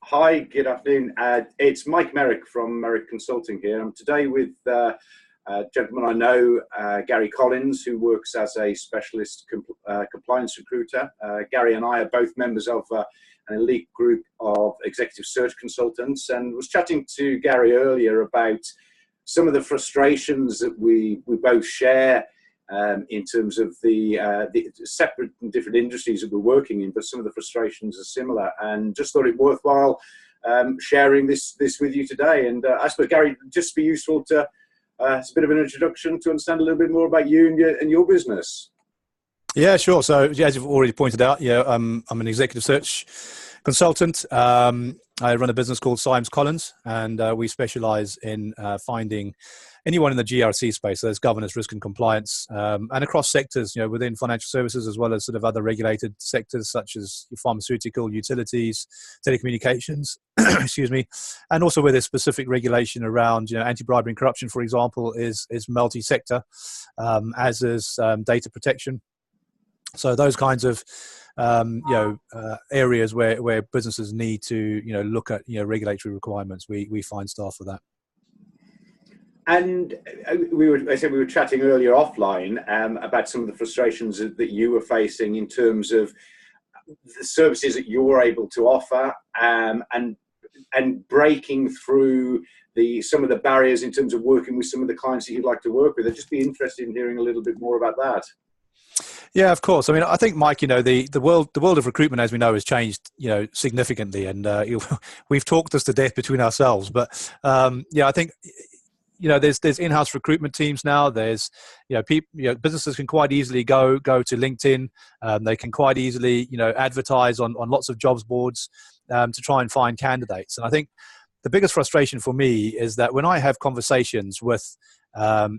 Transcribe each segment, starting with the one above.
Hi, good afternoon. It's Mike Meyrick from Meyrick Consulting here. I'm today with a gentleman I know, Gary Collins, who works as a specialist compliance recruiter. Gary and I are both members of an elite group of executive search consultants, and was chatting to Gary earlier about some of the frustrations that we both share in terms of the separate and different industries that we're working in, but some of the frustrations are similar, and just thought it worthwhile sharing this with you today. And I suppose, Gary, just be useful to, it's a bit of an introduction to understand a little bit more about you and your business. Yeah, sure. So as you've already pointed out, I'm an executive search consultant. I run a business called Symes Collins, and we specialize in finding anyone in the GRC space. So there's governance, risk and compliance, and across sectors, within financial services, as well as sort of other regulated sectors such as pharmaceutical, utilities, telecommunications, excuse me, and also where there's specific regulation around, anti-bribery and corruption, for example, is multi-sector, as is data protection. So those kinds of areas where businesses need to look at regulatory requirements, we find staff for that. And we were chatting earlier offline about some of the frustrations that you were facing in terms of the services that you're able to offer, and breaking through some of the barriers in terms of working with some of the clients that you'd like to work with. I'd just be interested in hearing a little bit more about that. Yeah, of course. I mean, I think, Mike, the world of recruitment, as we know, has changed, significantly, and we've talked this to death between ourselves. But I think, there's in-house recruitment teams now. There's, businesses can quite easily go to LinkedIn. They can quite easily, advertise on lots of jobs boards to try and find candidates. And I think the biggest frustration for me is that when I have conversations with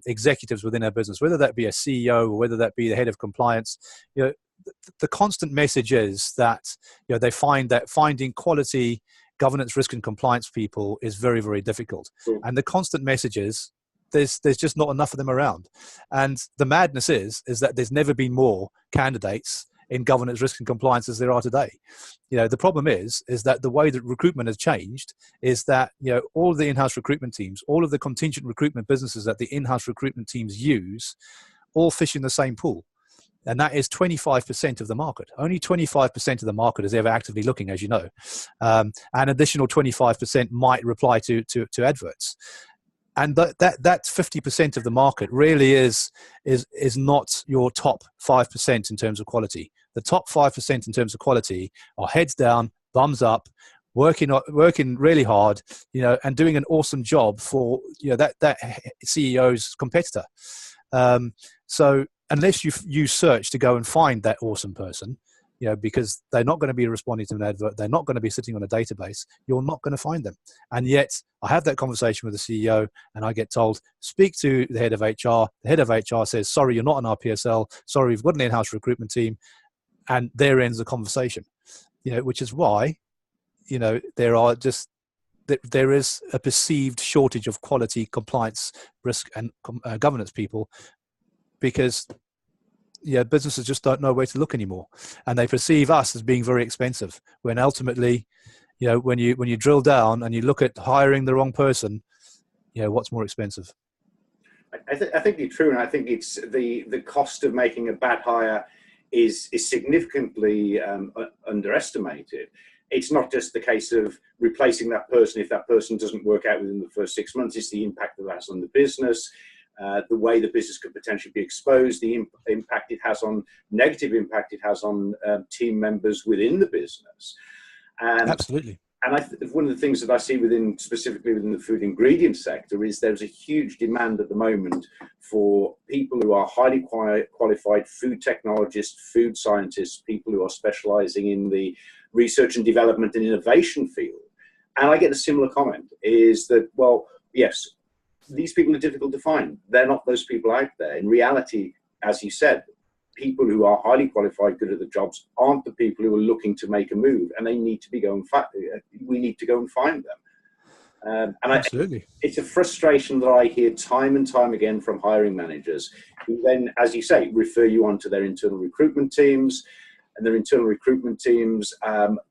executives within our business, whether that be a CEO or whether that be the head of compliance, the constant message is that they find that finding quality governance, risk and compliance people is very, very difficult. And the constant message is there's just not enough of them around. And the madness is that there's never been more candidates in governance, risk and compliance as there are today. The problem is that the way that recruitment has changed is that, all of the in-house recruitment teams, all of the contingent recruitment businesses that the in-house recruitment teams use, all fish in the same pool. And that is 25% of the market. Only 25% of the market is ever actively looking, as you know. An additional 25% might reply to adverts. And that 50% of the market really is not your top 5% in terms of quality. The top 5% in terms of quality are heads down, bums up, working really hard, and doing an awesome job for that CEO's competitor. So unless you search to go and find that awesome person, because they're not going to be responding to an advert, they're not going to be sitting on a database, you're not going to find them. And yet I have that conversation with the CEO and I get told, speak to the head of HR. The head of HR says, sorry, you're not on our PSL. Sorry, we've got an in-house recruitment team. And there ends the conversation, which is why, there is a perceived shortage of quality compliance, risk and governance people, because businesses just don't know where to look anymore, and they perceive us as being very expensive. When ultimately, when you drill down and you look at hiring the wrong person, what's more expensive? I think you're true, and I think it's the cost of making a bad hire is significantly underestimated. It's not just the case of replacing that person if that person doesn't work out within the first 6 months. It's the impact that has on the business. The way the business could potentially be exposed, the impact it has on, negative impact it has on team members within the business. Absolutely. And one of the things that I see specifically within the food ingredient sector is there's a huge demand at the moment for people who are highly qualified food technologists, food scientists, people who are specializing in the research and development and innovation field. And I get a similar comment, is that, well, yes, these people are difficult to find. They're not those people out there. In reality, as you said, people who are highly qualified, good at the jobs, aren't the people who are looking to make a move, and they need to we need to go and find them. Absolutely. It's a frustration that I hear time and time again from hiring managers, who then, as you say, refer you on to their internal recruitment teams. and their internal recruitment teams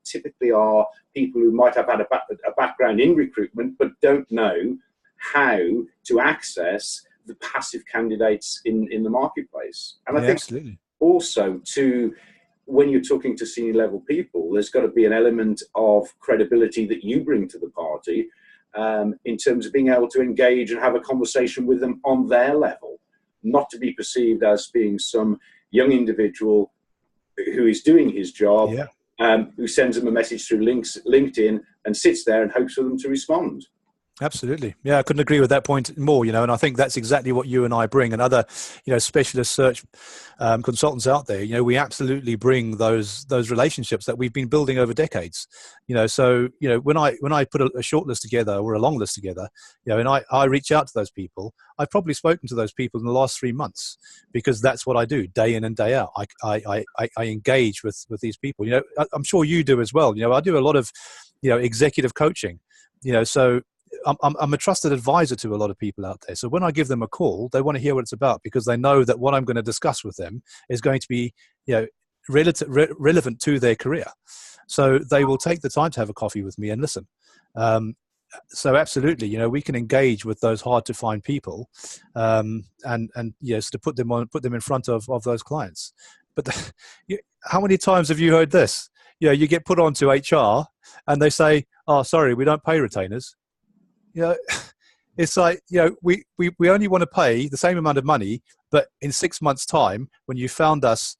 typically are people who might have had a background in recruitment but don't know how to access the passive candidates in the marketplace. And I think absolutely. Also, when you're talking to senior level people, there's got to be an element of credibility that you bring to the party in terms of being able to engage and have a conversation with them on their level, not to be perceived as being some young individual who is doing his job, who sends them a message through LinkedIn and sits there and hopes for them to respond. Absolutely. Yeah, I couldn't agree with that point more, and I think that's exactly what you and I bring, and other, specialist search consultants out there. We absolutely bring those relationships that we've been building over decades. So, when I put a short list together or a long list together, and I reach out to those people, I've probably spoken to those people in the last 3 months, because that's what I do day in and day out. I engage with these people. I'm sure you do as well. I do a lot of, executive coaching, so I'm a trusted advisor to a lot of people out there. So when I give them a call, they want to hear what it's about, because they know that what I'm going to discuss with them is going to be, relevant to their career. So they will take the time to have a coffee with me and listen. So absolutely, we can engage with those hard to find people, and yes, to put them in front of those clients. But how many times have you heard this? You get put onto HR and they say, "Oh, sorry, we don't pay retainers." It's like, we only want to pay the same amount of money, but in 6 months' time, when you found us,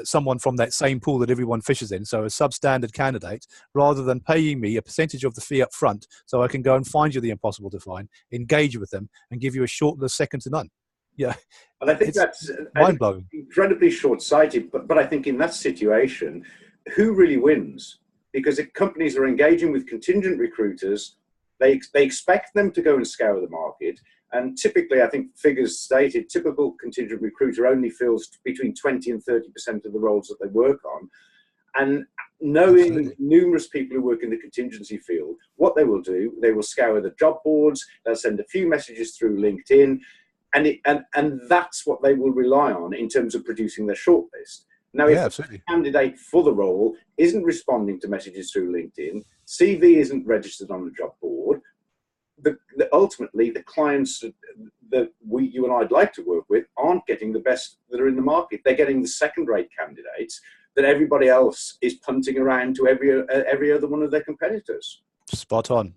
someone from that same pool that everyone fishes in, so a substandard candidate, rather than paying me a percentage of the fee up front so I can go and find you the impossible to find, engage with them and give you a short list second to none. Yeah. And I think that's mind-blowing. Incredibly short-sighted, but I think in that situation, who really wins? Because if companies are engaging with contingent recruiters, they expect them to go and scour the market. And typically, I think figures stated, typical contingent recruiter only fills between 20 and 30% of the roles that they work on. And knowing numerous people who work in the contingency field, what they will do, they will scour the job boards, they'll send a few messages through LinkedIn, and that's what they will rely on in terms of producing their shortlist. Now, if the candidate for the role isn't responding to messages through LinkedIn, CV isn't registered on the job board, ultimately the clients that you and I'd like to work with aren't getting the best that are in the market. They're getting the second-rate candidates that everybody else is punting around to every other one of their competitors. Spot on.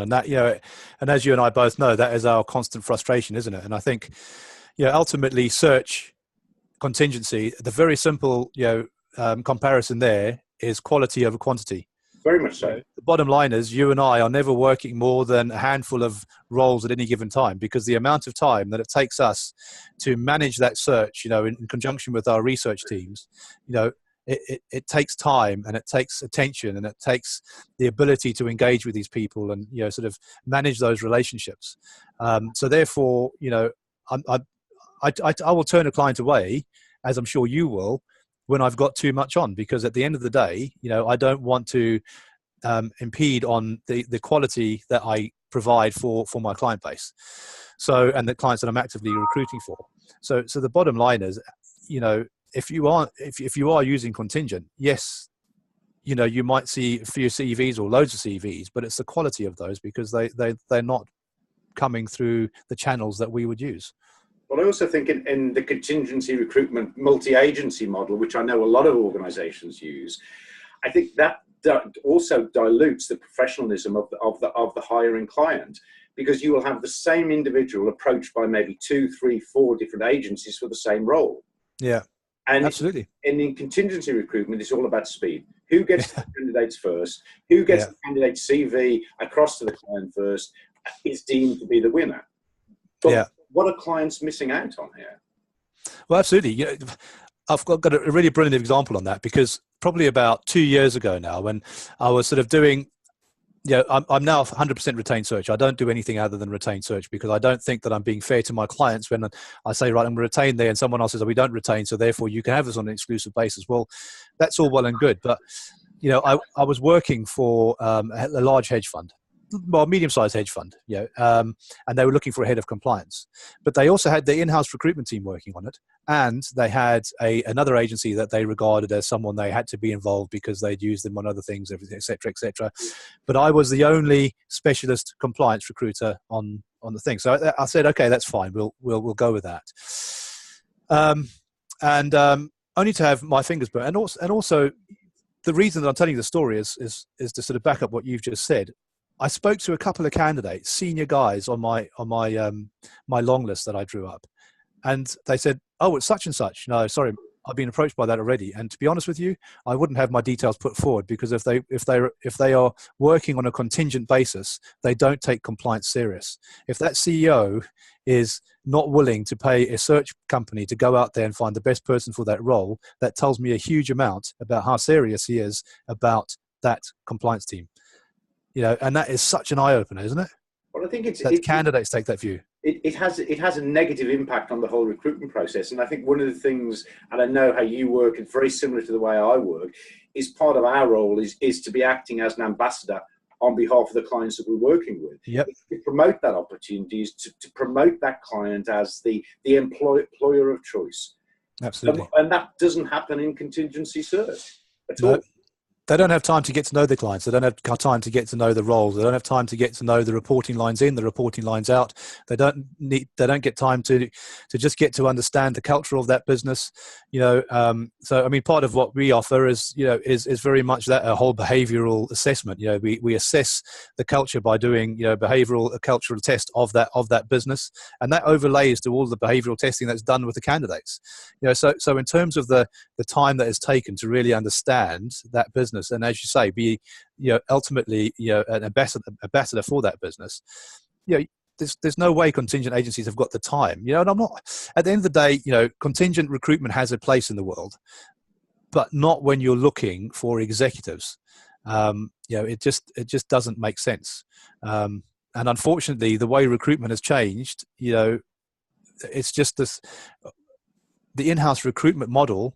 And that, and as you and I both know, that is our constant frustration, isn't it? And I think, ultimately search contingency, the very simple, comparison there is quality over quantity. Very much so. The bottom line is you and I are never working more than a handful of roles at any given time, because the amount of time that it takes us to manage that search, in conjunction with our research teams, it takes time, and it takes attention, and it takes the ability to engage with these people and, sort of manage those relationships. So therefore, I will turn a client away, as I'm sure you will, when I've got too much on, because at the end of the day, I don't want to impede on the quality that I provide for my client base. So, and the clients that I'm actively recruiting for. So the bottom line is, if you are using contingent, yes, you might see a few CVs or loads of CVs, but it's the quality of those, because they're not coming through the channels that we would use. Well, I also think in the contingency recruitment multi-agency model, which I know a lot of organizations use, I think that also dilutes the professionalism of the hiring client, because you will have the same individual approached by maybe 2, 3, 4 different agencies for the same role. Yeah, and absolutely. And in contingency recruitment, it's all about speed. Who gets the candidates first? Who gets the candidate's CV across to the client first is deemed to be the winner. But what are clients missing out on here? Well, absolutely. I've got a really brilliant example on that, because probably about 2 years ago now, when I was sort of doing, I'm now 100% retained search. I don't do anything other than retained search, because I don't think that I'm being fair to my clients when I say, right, I'm retained there, and someone else says, oh, we don't retain, so therefore you can have this on an exclusive basis. Well, that's all well and good, but I was working for a large hedge fund. well, medium-sized hedge fund, and they were looking for a head of compliance. But they also had the in-house recruitment team working on it, and they had another agency that they regarded as someone they had to be involved because they'd used them on other things, everything, et cetera, et cetera. But I was the only specialist compliance recruiter on the thing. So I said, okay, that's fine. We'll go with that. Only to have my fingers burnt, and also the reason that I'm telling you the story is to sort of back up what you've just said. I spoke to a couple of candidates, senior guys on my long list that I drew up, and they said, "Oh, it's such and such." No, sorry, I've been approached by that already. And to be honest with you, I wouldn't have my details put forward because if they are working on a contingent basis, they don't take compliance serious. If that CEO is not willing to pay a search company to go out there and find the best person for that role, that tells me a huge amount about how serious he is about that compliance team. And that is such an eye opener, isn't it? Well, I think candidates take that view. It has a negative impact on the whole recruitment process, and I think one of the things, and I know how you work, it's very similar to the way I work, is part of our role is to be acting as an ambassador on behalf of the clients that we're working with. Yep. To promote that opportunity is to promote that client as the employer of choice. Absolutely. And that doesn't happen in contingency search at all. They don't have time to get to know the clients. They don't have time to get to know the roles. They don't have time to get to know the reporting lines in, the reporting lines out. They don't get time to just get to understand the culture of that business. So I mean, part of what we offer is very much that a whole behavioural assessment. We assess the culture by doing behavioural cultural test of that business, and that overlays to all the behavioural testing that's done with the candidates. So in terms of the time that is taken to really understand that business, and as you say, be ultimately an ambassador for that business. There's no way contingent agencies have got the time. And I'm not. At the end of the day, contingent recruitment has a place in the world, but not when you're looking for executives. It just doesn't make sense. And unfortunately, the way recruitment has changed, it's just this. The in-house recruitment model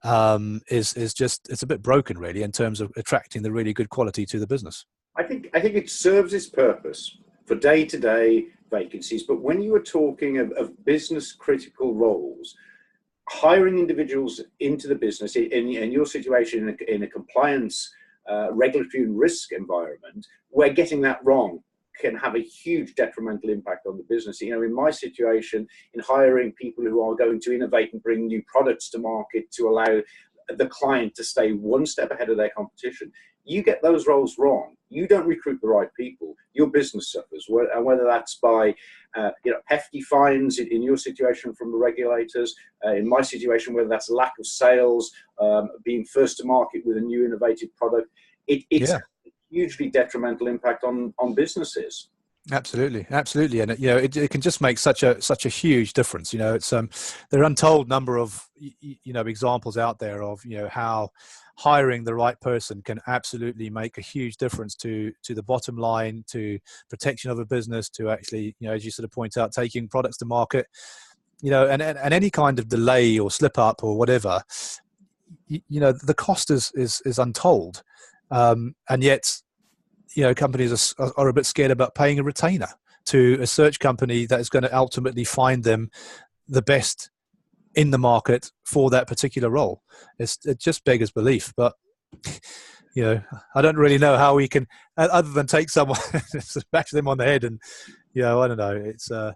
it's a bit broken really in terms of attracting the really good quality to the business. I think it serves its purpose for day-to-day vacancies, but when you are talking of business critical roles, hiring individuals into the business in your situation in a compliance, regulatory and risk environment, where getting that wrong can have a huge detrimental impact on the business. In my situation, in hiring people who are going to innovate and bring new products to market to allow the client to stay one step ahead of their competition, you get those roles wrong, you don't recruit the right people, your business suffers. And whether that's by hefty fines in your situation from the regulators, in my situation, whether that's lack of sales, being first to market with a new innovative product, it's hugely detrimental impact on businesses. Absolutely, and it can just make such a huge difference. It's there are untold number of examples out there of how hiring the right person can absolutely make a huge difference to the bottom line, to protection of a business, to actually as you sort of point out, taking products to market. And any kind of delay or slip up or whatever, the cost is untold. And yet, companies are a bit scared about paying a retainer to a search company that is going to ultimately find them the best in the market for that particular role. It just beggars belief. But I don't really know how we can, other than take someone, bash them on the head, and I don't know. It's I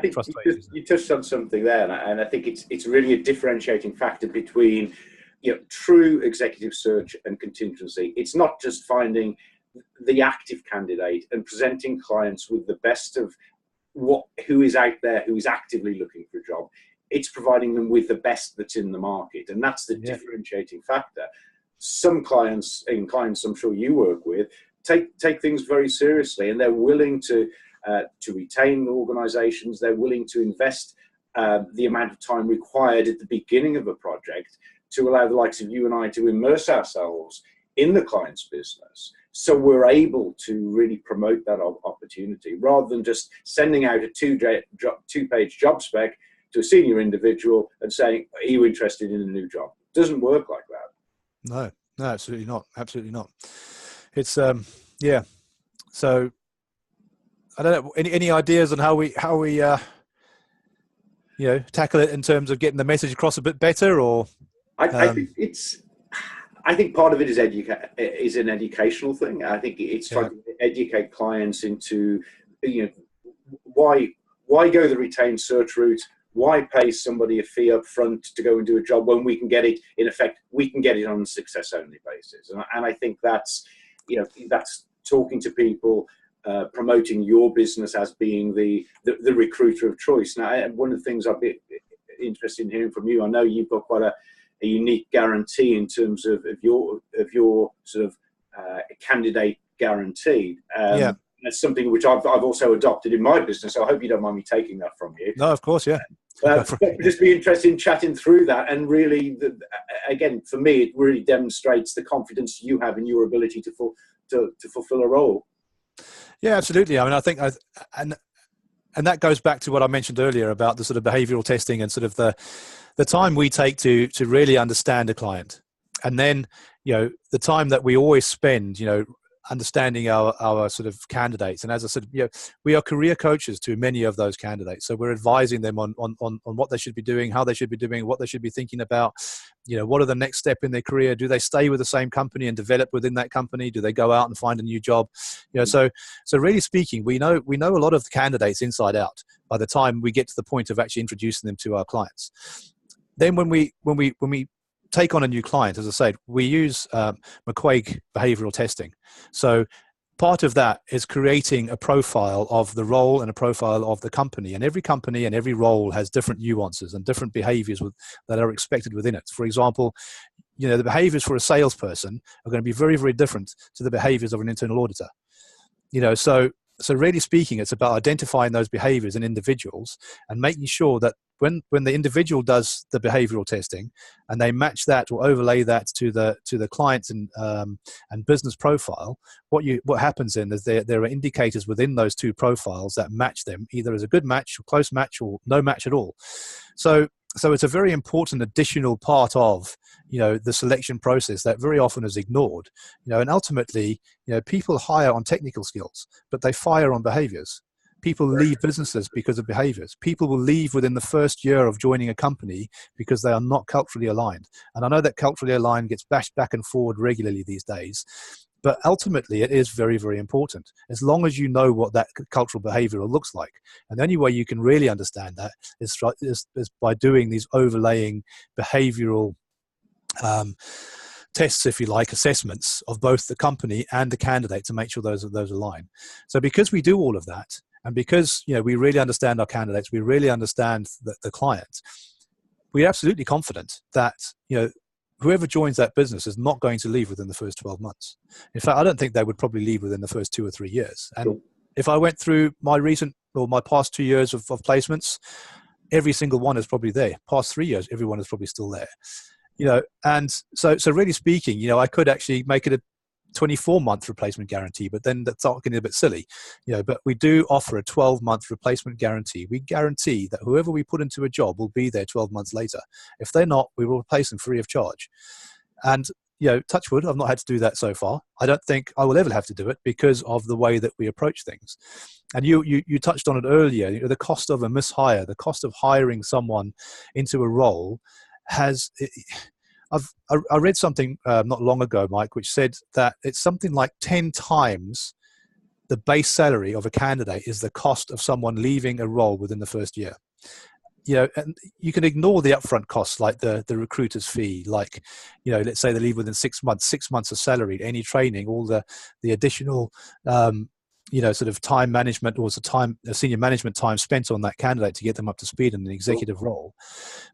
think frustrating. You touched on something there, and I think it's really a differentiating factor between true executive search and contingency. It's not just finding the active candidate and presenting clients with the best of who is out there, who is actively looking for a job. It's providing them with the best that's in the market, and that's the differentiating factor. Some clients, I'm sure you work with, take things very seriously, and they're willing to retain organizations. They're willing to invest the amount of time required at the beginning of a project to allow the likes of you and I to immerse ourselves in the client's business, so we're able to really promote that opportunity, rather than just sending out a two-page job spec to a senior individual and saying, are you interested in a new job? It doesn't work like that. No, absolutely not. It's So I don't know, any ideas on how we tackle it in terms of getting the message across a bit better, or? I think I think part of it is an educational thing. I think it's trying to educate clients into, why go the retained search route? Why pay somebody a fee up front to go and do a job when we can get it, in effect, we can get it on a success only basis? And I think that's talking to people, promoting your business as being the recruiter of choice. Now, one of the things I'd be interested in hearing from you, I know you've got quite a unique guarantee in terms of your sort of candidate guarantee. That's something which I've also adopted in my business. So I hope you don't mind me taking that from you. No, of course, yeah. Just be interested in chatting through that, and really, again, for me, it really demonstrates the confidence you have in your ability to fulfill a role. Yeah, absolutely. I mean, I think, and that goes back to what I mentioned earlier about the sort of behavioural testing and sort of the time we take to really understand a client, and then the time that we always spend understanding our sort of candidates. And as I said, we are career coaches to many of those candidates, so we're advising them on what they should be doing, how they should be doing, what they should be thinking about. What are the next step in their career? Do they stay with the same company and develop within that company? Do they go out and find a new job? So really speaking, we know a lot of the candidates inside out by the time we get to the point of actually introducing them to our clients. Then when we take on a new client, as I said, we use McQuaig behavioral testing. So part of that is creating a profile of the role and a profile of the company. And every company and every role has different nuances and different behaviors that are expected within it. For example, the behaviors for a salesperson are going to be very, very different to the behaviors of an internal auditor. So really speaking, it's about identifying those behaviors in individuals and making sure that when the individual does the behavioral testing and they match that or overlay that to the client's and business profile, what happens then is there are indicators within those two profiles that match them, either as a good match or close match or no match at all. So it's a very important additional part of the selection process that very often is ignored. And ultimately, people hire on technical skills, but they fire on behaviors. People leave businesses because of behaviors. People will leave within the first year of joining a company because they are not culturally aligned. And I know that culturally aligned gets bashed back and forward regularly these days, but ultimately it is very, very important, as long as you know what that cultural behavior looks like. And the only way you can really understand that is by doing these overlaying behavioral tests, if you like, assessments of both the company and the candidate to make sure those align. So because we do all of that, and because we really understand our candidates, we really understand the client, we're absolutely confident that whoever joins that business is not going to leave within the first 12 months. In fact, I don't think they would probably leave within the first 2 or 3 years. And Cool. If I went through my past 2 years of placements, every single one is probably there. Past 3 years, everyone is probably still there. And so really speaking, I could actually make it a 24-month replacement guarantee, but then that's getting a bit silly. But we do offer a 12-month replacement guarantee. We guarantee that whoever we put into a job will be there 12 months later. If they're not, we will replace them free of charge. And touch wood, I've not had to do that so far. I don't think I will ever have to do it because of the way that we approach things. And you touched on it earlier. The cost of a mishire, the cost of hiring someone into a role has. I read something not long ago, Mike, which said that it's something like 10 times the base salary of a candidate is the cost of someone leaving a role within the first year. And you can ignore the upfront costs like the recruiter's fee, like, let's say they leave within 6 months, 6 months of salary, any training, all the additional, sort of time management or senior management time spent on that candidate to get them up to speed in an executive role.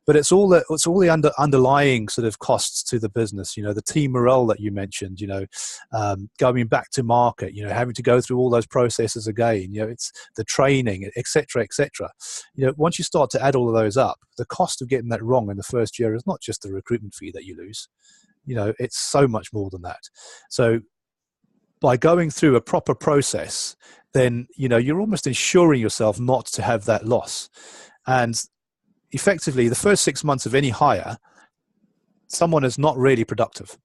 But it's all the underlying sort of costs to the business, the team morale that you mentioned, going back to market, having to go through all those processes again, it's the training, et cetera, et cetera. Once you start to add all of those up, the cost of getting that wrong in the first year is not just the recruitment fee that you lose. It's so much more than that. So by going through a proper process, then you're almost ensuring yourself not to have that loss. And effectively, the first 6 months of any hire, someone is not really productive.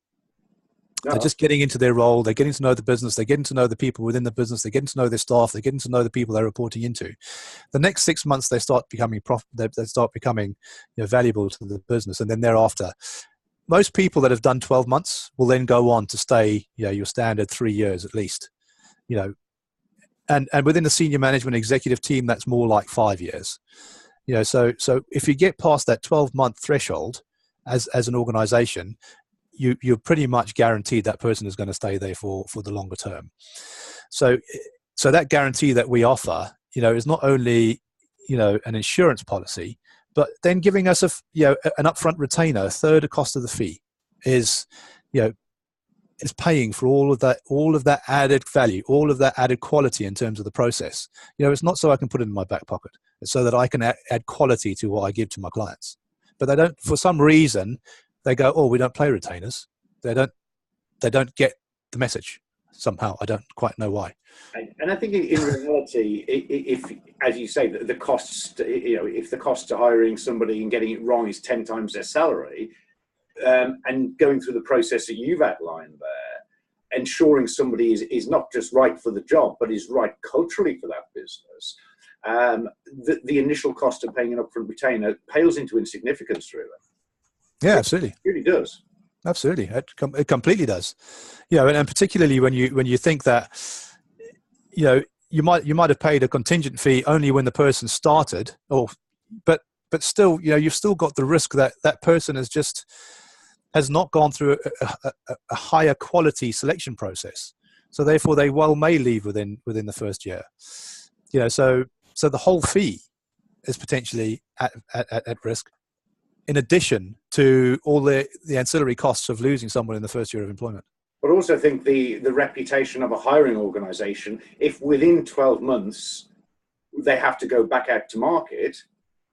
No. They're just getting into their role. They're getting to know the business. They're getting to know the people within the business. They're getting to know their staff. They're getting to know the people they're reporting into. The next 6 months, they start becoming they start becoming valuable to the business, and then thereafter, most people that have done 12 months will then go on to stay, your standard 3 years at least, and within the senior management executive team, that's more like 5 years. So if you get past that 12-month threshold as an organization, you're pretty much guaranteed that person is going to stay there for the longer term. So that guarantee that we offer, is not only, an insurance policy, but then giving us an upfront retainer, a third of cost of the fee, is paying for all of that added value, all of that added quality in terms of the process. It's not so I can put it in my back pocket. It's so that I can add quality to what I give to my clients. But they don't, for some reason, they go, oh, we don't play retainers. They don't get the message somehow. I don't quite know why. And I think in reality, if, as you say, the costs, if the cost to hiring somebody and getting it wrong is 10 times their salary, and going through the process that you've outlined there, ensuring somebody is not just right for the job, but is right culturally for that business, the initial cost of paying an upfront retainer pales into insignificance, really. Yeah, absolutely. It really does. Absolutely, it completely does. And particularly when you think that, you might have paid a contingent fee only when the person started, but still, you've still got the risk that that person has not gone through a higher quality selection process. So therefore, they may leave within the first year. So the whole fee is potentially at risk, in addition to all the ancillary costs of losing someone in the first year of employment. But also think the reputation of a hiring organization, if within 12 months they have to go back out to market,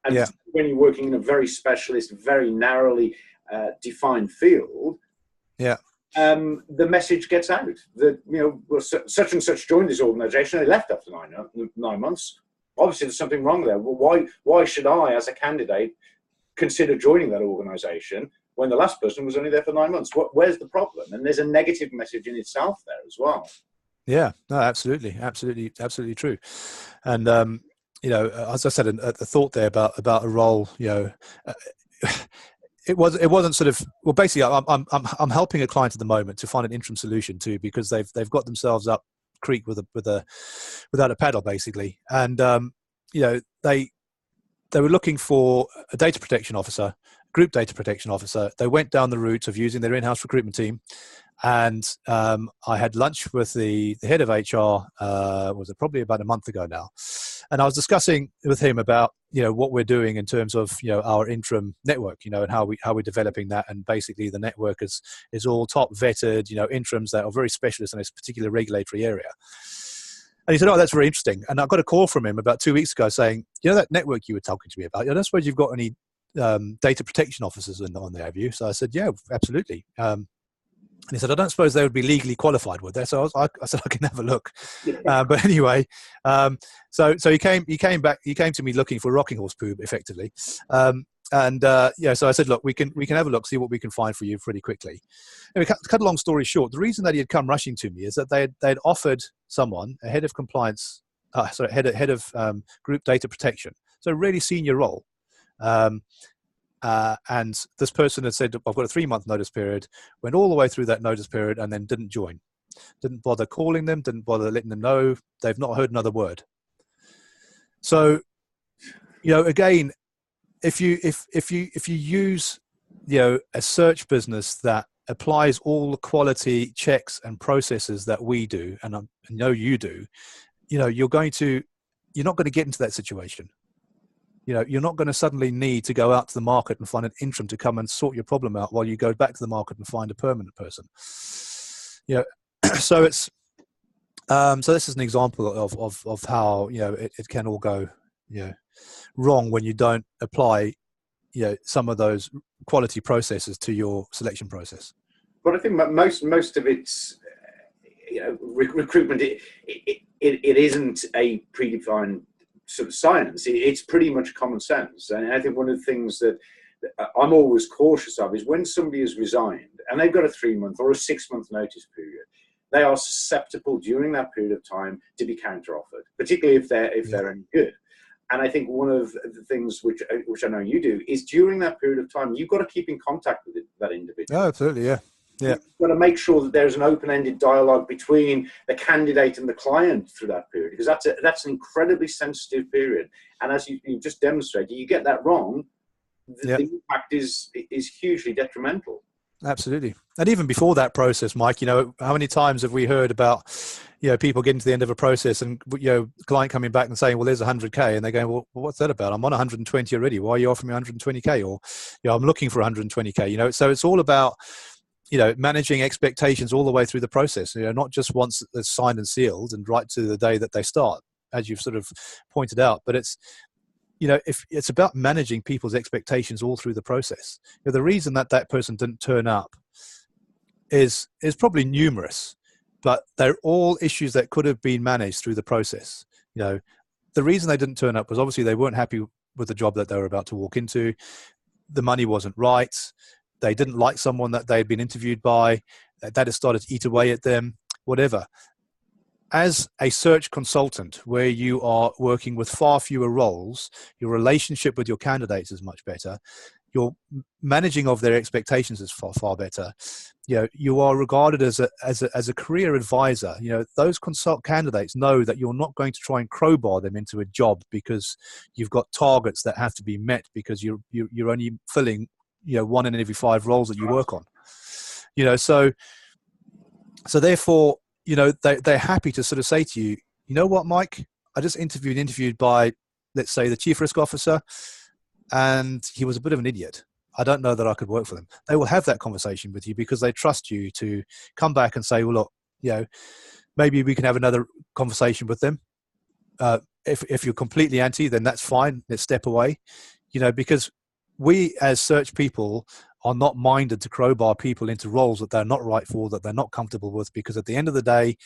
and when you're working in a very specialist, very narrowly defined field, the message gets out that, such and such joined this organization, they left after 9 months. Obviously, there's something wrong there. Well, why should I, as a candidate, consider joining that organization when the last person was only there for 9 months? Where's the problem? And there's a negative message in itself there as well. Yeah, no, absolutely true. And as I said, a thought there about a role, it wasn't sort of, well, basically I'm helping a client at the moment to find an interim solution too, because they've got themselves up creek without a paddle, basically. And they were looking for a data protection officer, group data protection officer. They went down the route of using their in-house recruitment team. And I had lunch with the head of HR, was it probably about a month ago now. And I was discussing with him about, what we're doing in terms of, our interim network, and how we're developing that. And basically the network is all top vetted, interims that are very specialist in this particular regulatory area. And he said, oh, that's very interesting. And I got a call from him about 2 weeks ago saying, that network you were talking to me about, I don't suppose you've got any data protection officers on there, have you? So I said, yeah, absolutely. And he said, I don't suppose they would be legally qualified, would they? So I said, I can have a look. But anyway, so he came back. He came to me looking for rocking horse poo, effectively. So I said, look, we can have a look, see what we can find for you pretty quickly. And to cut a long story short, the reason that he had come rushing to me is that they'd offered someone a head of compliance, head of group data protection, so a really senior role. And this person had said, I've got a 3-month notice period, went all the way through that notice period and then didn't join. Didn't bother calling them, didn't bother letting them know. They've not heard another word. So, again, if you use, a search business that applies all the quality checks and processes that we do, and I know you do, you're not going to get into that situation. You're not going to suddenly need to go out to the market and find an interim to come and sort your problem out while you go back to the market and find a permanent person. So it's so this is an example of how it can all go wrong when you don't apply some of those quality processes to your selection process. But I think most of it's recruitment. It isn't a predefined sort of science. It's pretty much common sense, and I think one of the things that I'm always cautious of is when somebody has resigned and they've got a 3-month or a 6-month notice period, they are susceptible during that period of time to be counter-offered, particularly if they're any good. And I think one of the things which I know you do is during that period of time, you've got to keep in contact with that individual. Oh, absolutely, yeah. Yeah. You've got to make sure that there's an open-ended dialogue between the candidate and the client through that period, because that's an incredibly sensitive period. And as you just demonstrated, you get that wrong, the impact is hugely detrimental. Absolutely. And even before that process, Mike, how many times have we heard about, people getting to the end of a process and, client coming back and saying, well, there's 100K. And they're going, well, what's that about? I'm on 120 already. Why are you offering me 120K? Or, I'm looking for 120K, so it's all about, managing expectations all the way through the process, not just once it's signed and sealed and right to the day that they start, as you've sort of pointed out, but it's, if it's about managing people's expectations all through the process. The reason that person didn't turn up is probably numerous, but they're all issues that could have been managed through the process. The reason they didn't turn up was obviously they weren't happy with the job that they were about to walk into. The money wasn't right. They didn't like someone that they had been interviewed by. That had started to eat away at them, whatever. As a search consultant, where you are working with far fewer roles, your relationship with your candidates is much better. Your managing of their expectations is far better. You are regarded as a career advisor. Those candidates know that you're not going to try and crowbar them into a job because you've got targets that have to be met because you're only filling 1 in every 5 roles that you work on. So therefore, they're happy to sort of say to you, you know what, Mike, I just interviewed by, let's say, the chief risk officer, and he was a bit of an idiot. I don't know that I could work for them. They will have that conversation with you because they trust you to come back and say, well, look, maybe we can have another conversation with them. If you're completely anti, then that's fine. Let's step away, because we as search people are not minded to crowbar people into roles that they're not right for, that they're not comfortable with, because at the end of the day,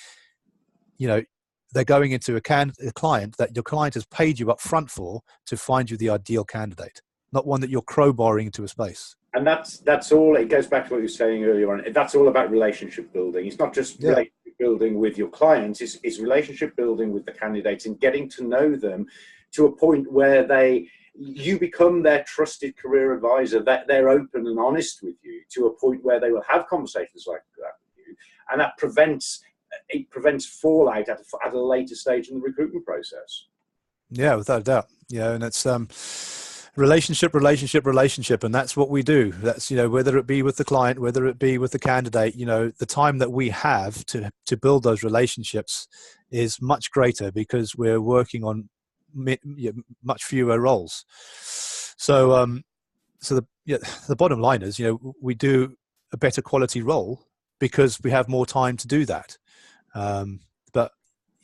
they're going into a client that your client has paid you up front for to find you the ideal candidate, not one that you're crowbarring into a space. And that's all. It goes back to what you were saying earlier on. That's all about relationship building. It's not just relationship building with your clients. It's relationship building with the candidates and getting to know them to a point where you become their trusted career advisor, that they're open and honest with you to a point where they will have conversations like that with you. And that prevents fallout at a later stage in the recruitment process. Yeah, without a doubt. And it's relationship. And that's what we do. That's, whether it be with the client, whether it be with the candidate, the time that we have to build those relationships is much greater because we're working on much fewer roles. So the bottom line is, we do a better quality role because we have more time to do that. But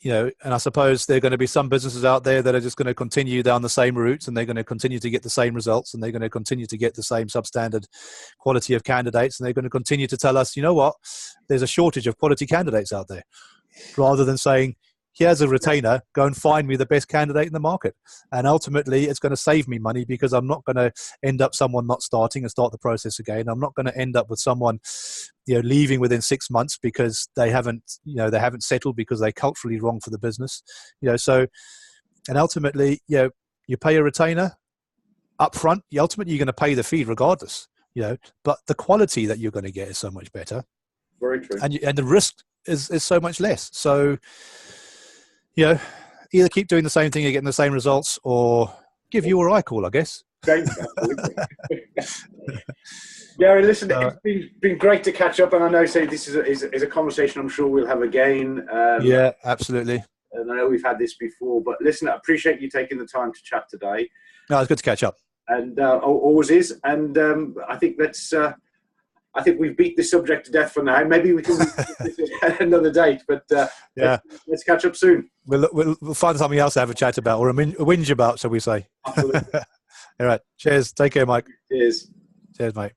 and I suppose there are going to be some businesses out there that are just going to continue down the same routes, and they're going to continue to get the same results, and they're going to continue to get the same substandard quality of candidates, and they're going to continue to tell us, there's a shortage of quality candidates out there, rather than saying, here's a retainer, go and find me the best candidate in the market. And ultimately, it's going to save me money because I'm not going to end up someone not starting and start the process again. I'm not going to end up with someone, leaving within 6 months because they haven't settled because they're culturally wrong for the business. And ultimately, you pay a retainer up front. Ultimately, you're going to pay the fee regardless, but the quality that you're going to get is so much better. Very true. And the risk is so much less. So, either keep doing the same thing and getting the same results, or give you or I call, I guess. Gary, listen, it's been great to catch up, and I know this is a conversation I'm sure we'll have again. Yeah, absolutely. And I know we've had this before, but listen, I appreciate you taking the time to chat today. No, it's good to catch up. And always is. And I think we've beat the subject to death for now. Maybe we can at another date, but let's catch up soon. We'll find something else to have a chat about, or a whinge about, shall we say. Absolutely. All right. Cheers. Take care, Mike. Cheers. Cheers, mate.